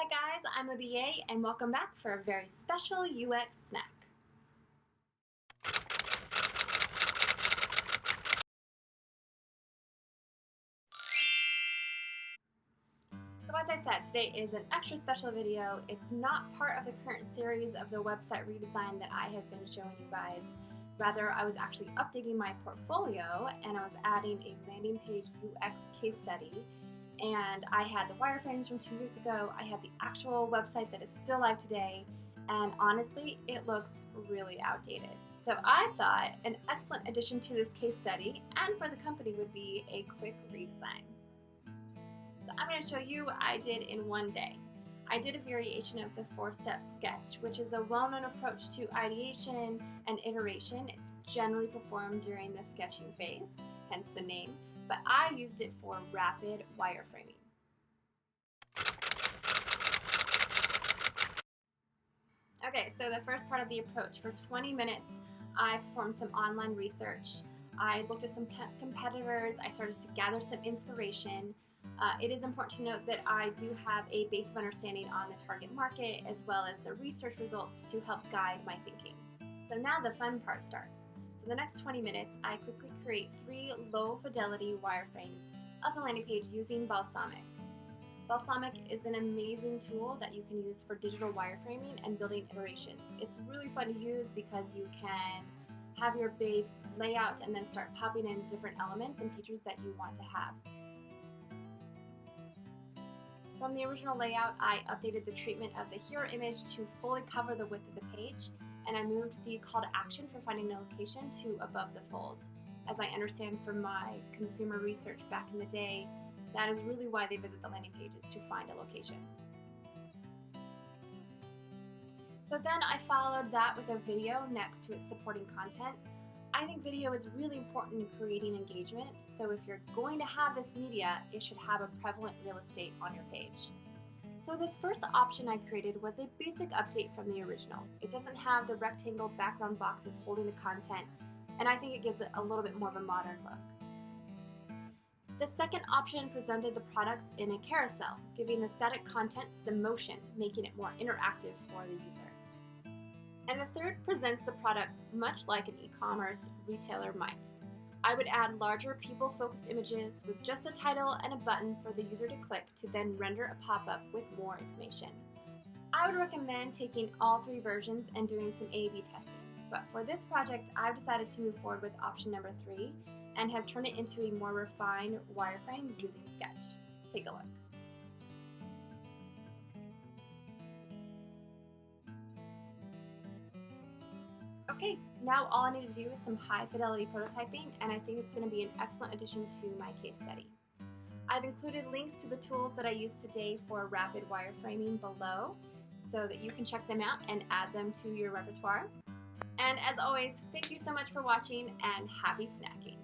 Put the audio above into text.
Hi guys, I'm the BA and welcome back for a very special UX snack. So as I said, today is an extra special video. It's not part of the current series of the website redesign that I have been showing you guys. Rather, I was actually updating my portfolio and I was adding a landing page UX case study. And I had the wireframes from 2 years ago, I had the actual website that is still live today, and honestly, it looks really outdated. So I thought an excellent addition to this case study and for the company would be a quick redesign. So I'm going to show you what I did in one day. I did a variation of the 4-step sketch, which is a well-known approach to ideation and iteration. It's generally performed during the sketching phase, hence the name, but I used it for rapid wireframing. Okay, so the first part of the approach, for 20 minutes, I performed some online research. I looked at some competitors. I started to gather some inspiration. It is important to note that I do have a base of understanding on the target market as well as the research results to help guide my thinking. So now the fun part starts. For the next 20 minutes, I quickly create 3 low-fidelity wireframes of the landing page using Balsamiq. Balsamiq is an amazing tool that you can use for digital wireframing and building iterations. It's really fun to use because you can have your base layout and then start popping in different elements and features that you want to have. From the original layout, I updated the treatment of the hero image to fully cover the width of the page, and I moved the call to action for finding a location to above the fold. As I understand from my consumer research back in the day, that is really why they visit the landing pages, to find a location. So then I followed that with a video next to its supporting content. I think video is really important in creating engagement, so if you're going to have this media, it should have a prevalent real estate on your page. So this first option I created was a basic update from the original. It doesn't have the rectangle background boxes holding the content, and I think it gives it a little bit more of a modern look. The second option presented the products in a carousel, giving the static content some motion, making it more interactive for the user. And the third presents the products much like an e-commerce retailer might. I would add larger people-focused images with just a title and a button for the user to click to then render a pop-up with more information. I would recommend taking all 3 versions and doing some A/B testing, but for this project, I've decided to move forward with option number 3 and have turned it into a more refined wireframe using Sketch. Take a look. Okay, now all I need to do is some high fidelity prototyping, and I think it's going to be an excellent addition to my case study. I've included links to the tools that I used today for rapid wireframing below so that you can check them out and add them to your repertoire. And as always, thank you so much for watching and happy snacking.